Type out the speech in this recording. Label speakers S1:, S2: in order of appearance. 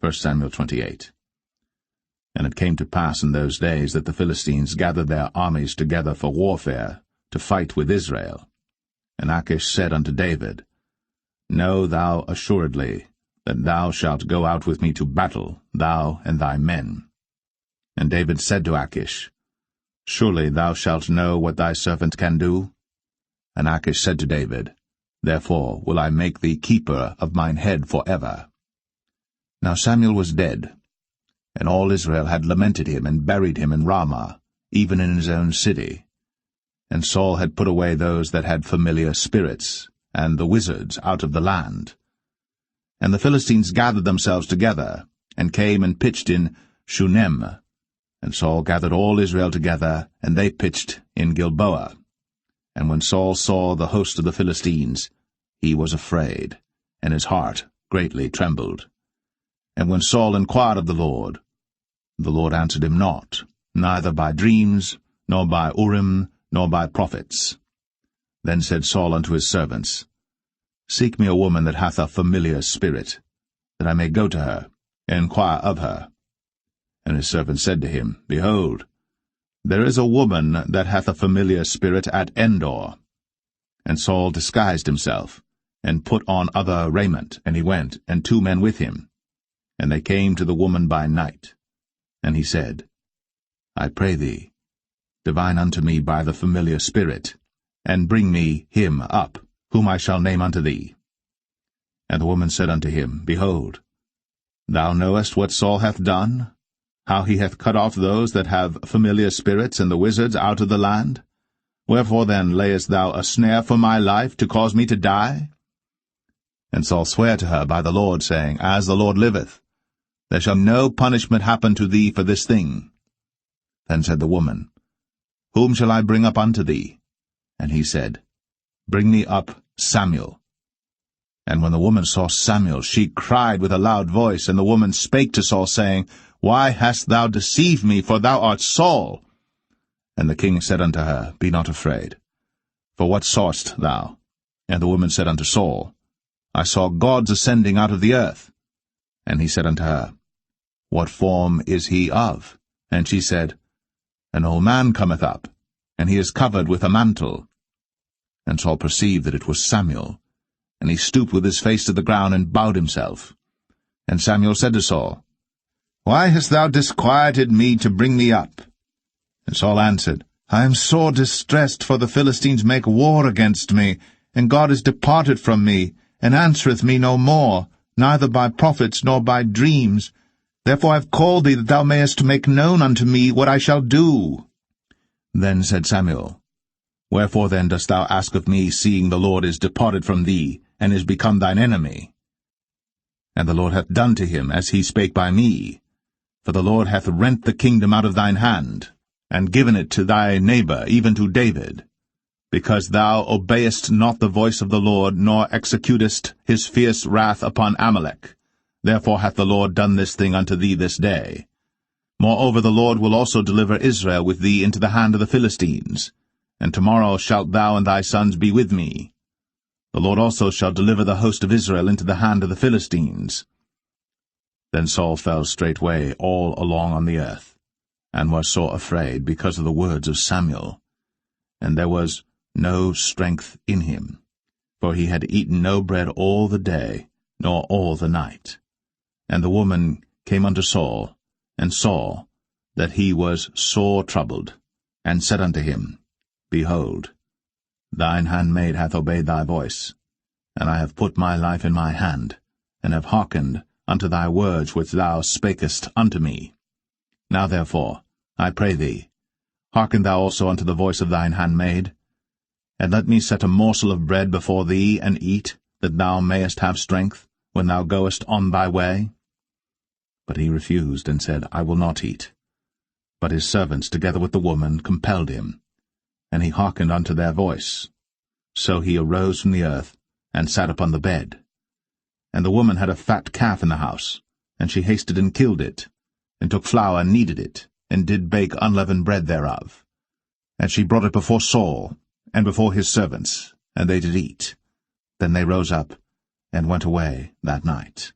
S1: 1 Samuel 28. And it came to pass in those days that the Philistines gathered their armies together for warfare, to fight with Israel. And Achish said unto David, Know thou assuredly that thou shalt go out with me to battle, thou and thy men. And David said to Achish, Surely thou shalt know what thy servant can do? And Achish said to David, Therefore will I make thee keeper of mine head for ever. Now Samuel was dead, and all Israel had lamented him and buried him in Ramah, even in his own city. And Saul had put away those that had familiar spirits, and the wizards out of the land. And the Philistines gathered themselves together, and came and pitched in Shunem. And Saul gathered all Israel together, and they pitched in Gilboa. And when Saul saw the host of the Philistines, he was afraid, and his heart greatly trembled. And when Saul inquired of the Lord answered him not, neither by dreams, nor by Urim, nor by prophets. Then said Saul unto his servants, Seek me a woman that hath a familiar spirit, that I may go to her, and inquire of her. And his servants said to him, Behold, there is a woman that hath a familiar spirit at Endor. And Saul disguised himself, and put on other raiment, and he went, and 2 men with him. And they came to the woman by night. And he said, I pray thee, divine unto me by the familiar spirit, and bring me him up, whom I shall name unto thee. And the woman said unto him, Behold, thou knowest what Saul hath done, how he hath cut off those that have familiar spirits and the wizards out of the land? Wherefore then layest thou a snare for my life, to cause me to die? And Saul sware to her by the Lord, saying, As the Lord liveth, there shall no punishment happen to thee for this thing. Then said the woman, Whom shall I bring up unto thee? And he said, Bring me up Samuel. And when the woman saw Samuel, she cried with a loud voice, and the woman spake to Saul, saying, Why hast thou deceived me? For thou art Saul. And the king said unto her, Be not afraid. For what sawest thou? And the woman said unto Saul, I saw gods ascending out of the earth. And he said unto her, What form is he of? And she said, An old man cometh up, and he is covered with a mantle. And Saul perceived that it was Samuel, and he stooped with his face to the ground, and bowed himself. And Samuel said to Saul, Why hast thou disquieted me to bring me up? And Saul answered, I am sore distressed, for the Philistines make war against me, and God is departed from me, and answereth me no more, neither by prophets nor by dreams. Therefore I have called thee, that thou mayest make known unto me what I shall do. Then said Samuel, Wherefore then dost thou ask of me, seeing the Lord is departed from thee, and is become thine enemy? And the Lord hath done to him as he spake by me. For the Lord hath rent the kingdom out of thine hand, and given it to thy neighbor, even to David, because thou obeyest not the voice of the Lord, nor executest his fierce wrath upon Amalek. Therefore hath the Lord done this thing unto thee this day. Moreover the Lord will also deliver Israel with thee into the hand of the Philistines, and tomorrow shalt thou and thy sons be with me. The Lord also shall deliver the host of Israel into the hand of the Philistines. Then Saul fell straightway all along on the earth, and was sore afraid because of the words of Samuel. And there was no strength in him, for he had eaten no bread all the day, nor all the night. And the woman came unto Saul, and saw that he was sore troubled, and said unto him, Behold, thine handmaid hath obeyed thy voice, and I have put my life in my hand, and have hearkened unto thy words which thou spakest unto me. Now therefore, I pray thee, hearken thou also unto the voice of thine handmaid, and let me set a morsel of bread before thee, and eat, that thou mayest have strength, when thou goest on thy way. But he refused, and said, I will not eat. But his servants, together with the woman, compelled him, and he hearkened unto their voice. So he arose from the earth, and sat upon the bed. And the woman had a fat calf in the house, and she hasted and killed it, and took flour and kneaded it, and did bake unleavened bread thereof. And she brought it before Saul, and before his servants, and they did eat. Then they rose up, and went away that night.